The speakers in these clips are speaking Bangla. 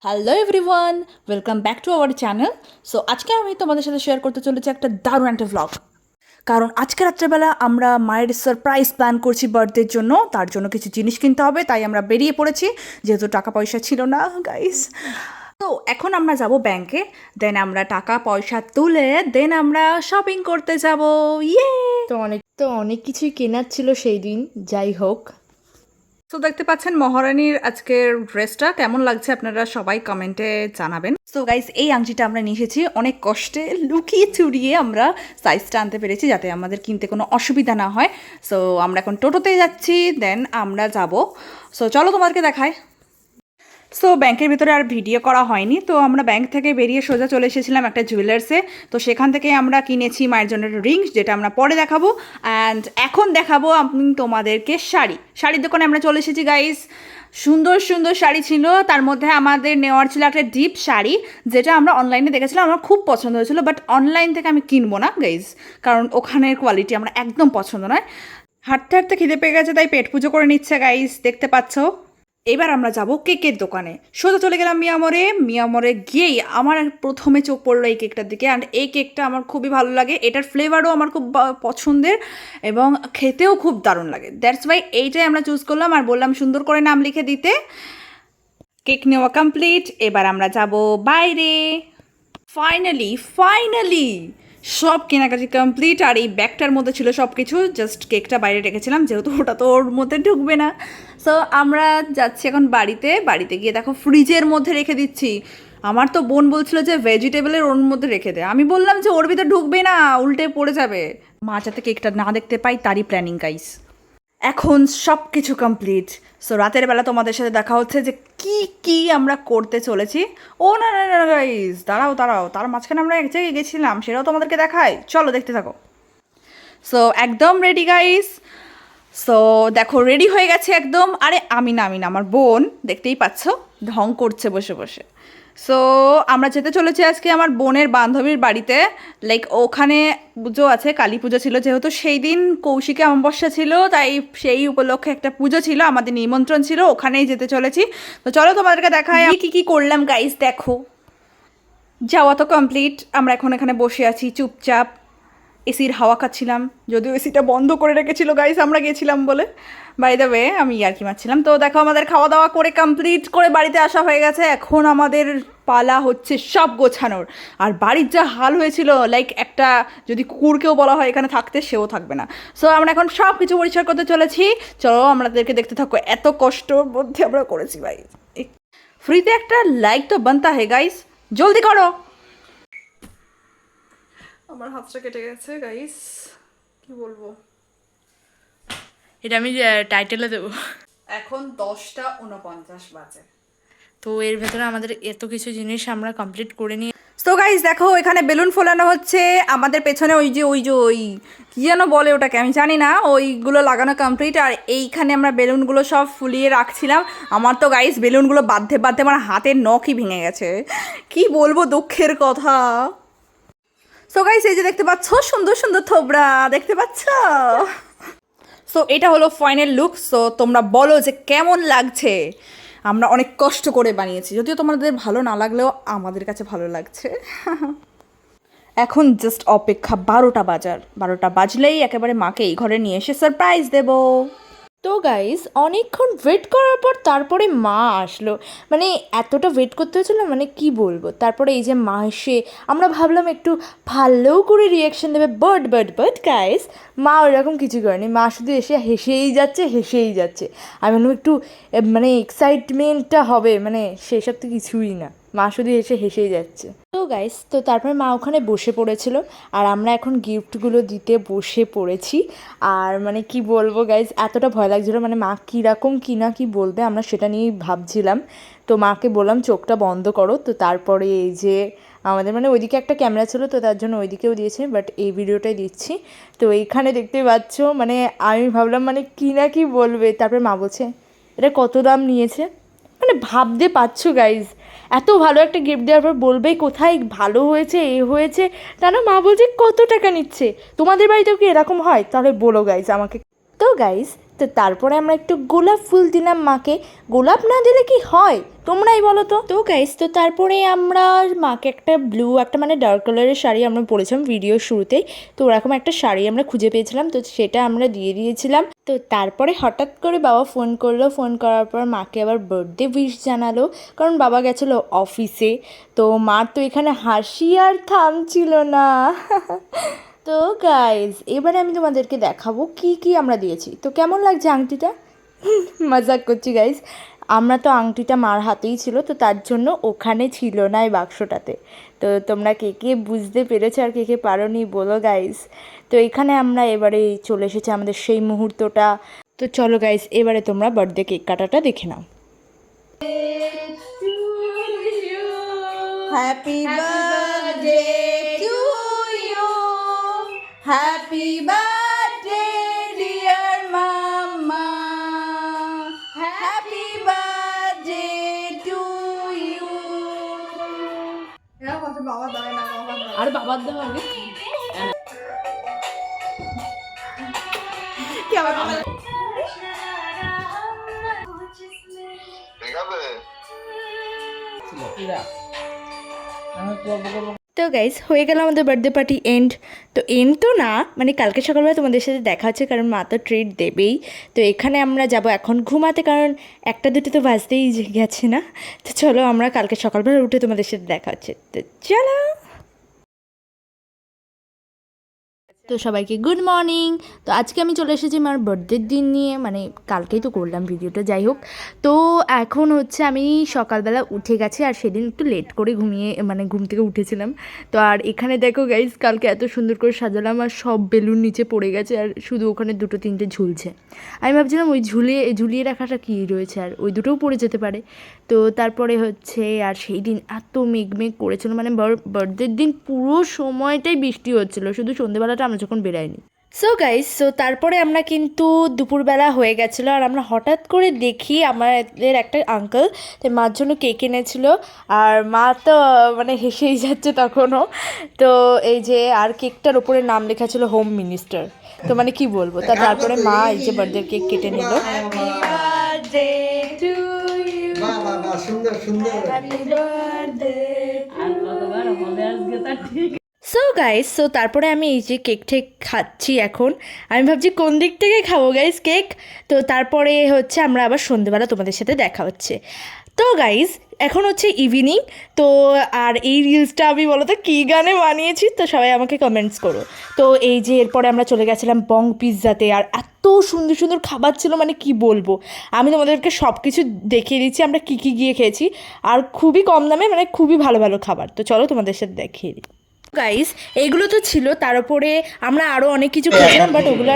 Hello everyone, welcome back to our channel. So আজকে আমি তোমাদের সাথে শেয়ার করতে চলেছি একটা দারুণ একটা ভ্লগ। কারণ আজকে রাত্রেবেলা আমরা মায়ের সারপ্রাইজ প্ল্যান করছি বার্থডের জন্য। তার জন্য কিছু জিনিস কিনতে হবে, তাই আমরা বেরিয়ে পড়েছি, যেহেতু টাকা পয়সা ছিল না গাইস। তো এখন আমরা যাব ব্যাংকে, দেন আমরা টাকা পয়সা তুলে দেন আমরা শপিং করতে যাব। ইয়ে! তো অনেক কিছুই কেনার ছিল সেই দিন, যাই হোক। তো দেখতে পাচ্ছেন মহারানীর আজকের ড্রেসটা কেমন লাগছে, আপনারা সবাই কমেন্টে জানাবেন। সো গাইস, এই আংটিটা আমরা নিয়ে এসেছি, অনেক কষ্টে লুকিয়ে চুরিয়ে আমরা সাইজটা আনতে পেরেছি যাতে আমাদের কিনতে কোনো অসুবিধা না হয়। সো আমরা এখন টোটোতে যাচ্ছি, দেন আমরা যাব। সো চলো তোমাদেরকে দেখায়। সো ব্যাংকের ভিতরে আর ভিডিও করা হয়নি, তো আমরা ব্যাংক থেকে বেরিয়ে সোজা চলে এসেছিলাম একটা জুয়েলার্সে। তো সেখান থেকে আমরা কিনেছি মায়ের জন্য রিংস, যেটা আমরা পরে দেখাবো। অ্যান্ড এখন দেখাবো আমি তোমাদেরকে শাড়ির দোকানে আমরা চলে এসেছি গাইস। সুন্দর সুন্দর শাড়ি ছিল, তার মধ্যে আমাদের নেওয়ার ছিল একটা ডিপ শাড়ি, যেটা আমরা অনলাইনে দেখেছিলাম, আমার খুব পছন্দ হয়েছিল। বাট অনলাইন থেকে আমি কিনবো না গাইস, কারণ ওখানের কোয়ালিটি আমার একদম পছন্দ নয়। হাঁটতে হাঁটতে খিদে পেয়ে গেছে, তাই পেট পুজো করে নিচ্ছে গাইস, দেখতে পাচ্ছ। এবার আমরা যাব কেকের দোকানে। সোজা চলে গেলাম মিয়ামরে গিয়েই আমার প্রথমে চোখ পড়লো এই কেকটার দিকে। অ্যান্ড এই কেকটা আমার খুবই ভালো লাগে, এটার ফ্লেভারও আমার খুব পছন্দের এবং খেতেও খুব দারুণ লাগে। দ্যাটস ওয়াই এইটাই আমরা চুজ করলাম আর বললাম সুন্দর করে নাম লিখে দিতে। কেক নেওয়া কমপ্লিট, এবার আমরা যাব বাইরে। ফাইনালি সব কেনাকাটি কমপ্লিট। আর এই ব্যাগটার মধ্যে ছিল সব কিছু, জাস্ট কেকটা বাইরে রেখেছিলাম যেহেতু ওটা তো ওর মধ্যে ঢুকবে না। সো আমরা যাচ্ছি এখন বাড়িতে গিয়ে দেখো ফ্রিজের মধ্যে রেখে দিচ্ছি। আমার তো বোন বলছিল যে ভেজিটেবলের ওর মধ্যে রেখে দে, আমি বললাম যে ওর ভিতরে ঢুকবে না, উল্টে পড়ে যাবে। মা যাতে কেকটা না দেখতে পাই তারই প্ল্যানিং গাইস। এখন সব কিছু কমপ্লিট। সো রাতের বেলা তোমাদের সাথে দেখা হচ্ছে যে কি কি আমরা করতে চলেছি। ও না না না গাইস, দাঁড়াও, তার মাঝখানে আমরা এক জায়গায় গেছিলাম, সেটাও তোমাদেরকে দেখাই, চলো দেখতে থাকো। সো একদম রেডি গাইস। সো দেখো রেডি হয়ে গেছে একদম। আরে আমি না আমার বোন, দেখতেই পাচ্ছ ঢং করছে বসে বসে। সো আমরা যেতে চলেছি আজকে আমার বোনের বান্ধবীর বাড়িতে। লাইক ওখানে পুজো আছে, কালী পুজো ছিল, যেহেতু সেই দিন কৌশিকে অমাবস্যা ছিল, তাই সেই উপলক্ষে একটা পুজো ছিল, আমাদের নিমন্ত্রণ ছিল, ওখানেই যেতে চলেছি। তো চলো তোমাদেরকে দেখায় কি কি করলাম গাইস। দেখো যাওয়া তো কমপ্লিট, আমরা এখন এখানে বসে আছি চুপচাপ, এসির হাওয়া খাচ্ছিলাম, যদিও এসিটা বন্ধ করে রেখেছিল গাইস আমরা গেছিলাম বলে। বাই দ্য ওয়ে আমি ইয়ার্কি মারছিলাম। তো দেখো আমাদের খাওয়া দাওয়া করে কমপ্লিট করে বাড়িতে আসা হয়ে গেছে। এখন আমাদের পালা হচ্ছে সব গোছানোর। আর বাড়ির যা হাল হয়েছিল, লাইক একটা যদি কুকুরকেও বলা হয় এখানে থাকতে, সেও থাকবে না। সো আমরা এখন সব কিছু পরিষ্কার করতে চলেছি, চলো আমাদেরকে দেখতে থাকো। এত কষ্টর মধ্যে আমরা করেছি ভাই। ফ্রিতে একটা লাইক তো বানতা হে গাইস, জলদি করো। আমার হাতটা কেটে গেছে গাইস, কি বলবো। এটা আমি টাইটেলে দেবো। এখন 10:49 বাজে। তো এর ভেতরে আমাদের এত কিছু জিনিস আমরা কমপ্লিট করে নিয়ে। তো গাইস দেখো এখানে বেলুন ফোলানো হচ্ছে, আমাদের পেছনে ওই কি যেন বলে ওটাকে আমি জানি না, ওইগুলো লাগানো কমপ্লিট। আর এইখানে আমরা বেলুনগুলো সব ফুলিয়ে রাখছিলাম। আমার তো গাইস বেলুনগুলো বাঁধতে আমার হাতের নখই ভেঙে গেছে, কি বলবো দুঃখের কথা। সো গাইস এই যে দেখতে পাচ্ছ সুন্দর সুন্দর থোবড়া, দেখতে পাচ্ছ। সো এটা হলো ফাইনাল লুক। সো তোমরা বলো যে কেমন লাগছে। আমরা অনেক কষ্ট করে বানিয়েছি, যদিও তোমাদের ভালো না লাগলেও আমাদের কাছে ভালো লাগছে। এখন জাস্ট অপেক্ষা 12টা বাজলেই একেবারে মাকে এই ঘরে নিয়ে এসে সারপ্রাইজ দেবো। তো গাইস অনেকক্ষণ ওয়েট করার পর তারপরে মা আসলো। মানে এতটা ওয়েট করতে হয়েছিল, মানে কি বলবো। তারপরে এই যে মা এসে আমরা ভাবলাম একটু ভালো করে রিয়াকশন দেবে, বাট গাইস মা ওইরকম কিছু করেনি। মা শুধু এসে হেসেই যাচ্ছে। আমি ভাবলাম একটু মানে এক্সাইটমেন্টটা হবে, মানে সেসব তো কিছুই না, মা শুধু এসে হেসেই যাচ্ছে। তো গাইস তো তারপরে মা ওখানে বসে পড়েছিল আর আমরা এখন গিফটগুলো দিতে বসে পড়েছি। আর মানে কি বলবো গাইস, এতটা ভয় লাগছিলো, মানে মা কীরকম কী না কি বলবে আমরা সেটা নিয়েই ভাবছিলাম। তো মাকে বললাম চোখটা বন্ধ করো। তো তারপরে এই যে আমাদের মানে ওইদিকে একটা ক্যামেরা ছিল, তো তার জন্য ওইদিকেও দিয়েছে, বাট এই ভিডিওটাই দিচ্ছি। তো এইখানে দেখতে পাচ্ছ, মানে আমি ভাবলাম মানে কী না কি বলবে। তারপরে মা বলছে এটা কত দাম নিয়েছে, মানে ভাবতে পারছো গাইজ, এত ভালো একটা গিফট দেওয়ার পর বলবে কোথায় ভালো হয়েছে এ হয়েছে, তা না মা বলছে কত টাকা নিচ্ছে। তোমাদের বাড়িতেও কি এরকম হয়? তাহলে বলো গাইজ আমাকে। তো গাইজ তো তারপরে আমরা একটু গোলাপ ফুল দিলাম মাকে। গোলাপ না দিলে কি হয় তোমরাই বলো তো। তো গাইস, তো তারপরে আমরা মাকে একটা ব্লু একটা মানে ডার্ক কালারের শাড়ি আমরা পরেছিলাম ভিডিওর শুরুতেই। তো ওরকম একটা শাড়ি আমরা খুঁজে পেয়েছিলাম, তো সেটা আমরা দিয়ে দিয়েছিলাম। তো তারপরে হঠাৎ করে বাবা ফোন করলো, ফোন করার পর মাকে আবার বার্থডে উইশ জানালো, কারণ বাবা গেছিলো অফিসে। তো মার তো এখানে হাসি আর থামছিল না। তো গাইজ, এবারে আমি তোমাদেরকে দেখাবো কি কি আমরা দিয়েছি। তো কেমন লাগছে আংটিটা? মজাক করছি গাইজ, আমরা তো আংটিটা মার হাতেই ছিল, তো তার জন্য ওখানে ছিল না এই বাক্সটাতে। তো তোমরা কে কে বুঝতে পেরেছো আর কে কে পারোনি বলো গাইজ। তো এখানে আমরা এবারে চলে এসেছি আমাদের সেই মুহূর্তটা। তো চলো গাইজ, এবারে তোমরা বার্থডে কেক কাটাটা দেখে নাও। Happy birthday to you, happy birthday dear mama, happy birthday to you. আর বাবার দেওয়া আগে কি আবার তো গাইজ, হয়ে গেল আমাদের বার্থডে পার্টি এন্ড। তো এন্ড তো না, মানে কালকে সকালবেলা তোমাদের সাথে দেখা হচ্ছে, কারণ মা তো ট্রিট দেবেই। তো এখানে আমরা যাব এখন ঘুমাতে, কারণ একটা দুটো তো বাজতেই গেছে না। তো চলো, আমরা কালকে সকালবেলা উঠে তোমাদের সাথে দেখা হচ্ছে। তো চলো। তো সবাইকে গুড মর্নিং। তো আজকে আমি চলে এসেছি আমার বার্থডের দিন নিয়ে, মানে কালকেই তো করলাম ভিডিওটা, যাই হোক। তো এখন হচ্ছে আমি সকালবেলা উঠে গেছি, আর সেদিন একটু লেট করে মানে ঘুম থেকে উঠেছিলাম। তো আর এখানে দেখো গাইজ, কালকে এত সুন্দর করে সাজালাম, আর সব বেলুন নিচে পড়ে গেছে, আর শুধু ওখানে দুটো তিনটে ঝুলছে। আমি ভাবছিলাম ওই ঝুলিয়ে রাখাটা কী রয়েছে, আর ওই দুটোও পড়ে যেতে পারে। তো তারপরে হচ্ছে, আর সেই দিন এত মেঘ করেছিল, মানে বার্থডের দিন পুরো সময়টাই বৃষ্টি হচ্ছিলো, শুধু সন্ধ্যেবেলাটা আমরা যখন বেরাইনি। সো গাইস, সো তারপরে আমরা কিন্তু দুপুরবেলা হয়ে গেছিলো, আর আমরা হঠাৎ করে দেখি আমাদের একটা আঙ্কেল তো মার জন্য কেক এনেছিল, আর মা তো মানে হেসেই যাচ্ছে তখনও। তো এই যে, আর কেকটার ওপরে নাম লেখা ছিল হোম মিনিস্টার। তো মানে কি বলবো, তারপরে মা এই যে বার্থডে কেক কেটে নিল। হ্যাপি বার্থডে টু ইউ, সুন্দর সুন্দর। Happy birthday. So guys, so তারপরে আমি এই যে কেক খাচ্ছি এখন। আমি ভাবছি কোন দিক থেকে খাবো গাইস কেক। তো তারপরে হচ্ছে আমরা আবার সন্ধ্যেবেলা তোমাদের সাথে দেখা হচ্ছে। তো গাইস, এখন হচ্ছে ইভিনিং। তো আর এই রিলসটা আমি বলো তো কী গানে বানিয়েছি, তো সবাই আমাকে কমেন্টস করো। তো এই যে এরপরে আমরা চলে গেছিলাম বং পিৎজাতে, আর এত সুন্দর সুন্দর খাবার ছিল, মানে কি বলবো। আমি তোমাদেরকে সব কিছু দেখিয়ে দিচ্ছি আমরা কী কী গিয়ে খেয়েছি, আর খুবই কম দামে, মানে খুবই ভালো ভালো খাবার। তো চলো তোমাদের সাথে দেখিয়ে দিই। গাইস, এইগুলো তো ছিল, তার উপরে আমরা আরও অনেক কিছু খেয়েছিলাম, বাট ওগুলো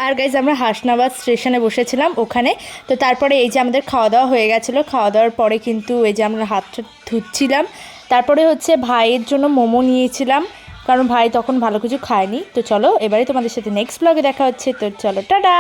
আর গাইজ, আমরা হাসনাবাদ স্টেশনে বসেছিলাম ওখানে। তো তারপরে এই যে আমাদের খাওয়া দাওয়া হয়ে গেছিলো, খাওয়া দাওয়ার পরে কিন্তু এই যে আমরা হাতটা ধুচ্ছিলাম। তারপরে হচ্ছে ভাইয়ের জন্য মোমো নিয়েছিলাম, কারণ ভাই তখন ভালো কিছু খায়নি। তো চলো, এবারে তোমাদের সাথে নেক্সট ব্লগে দেখা হচ্ছে। তো চলো, টাটা।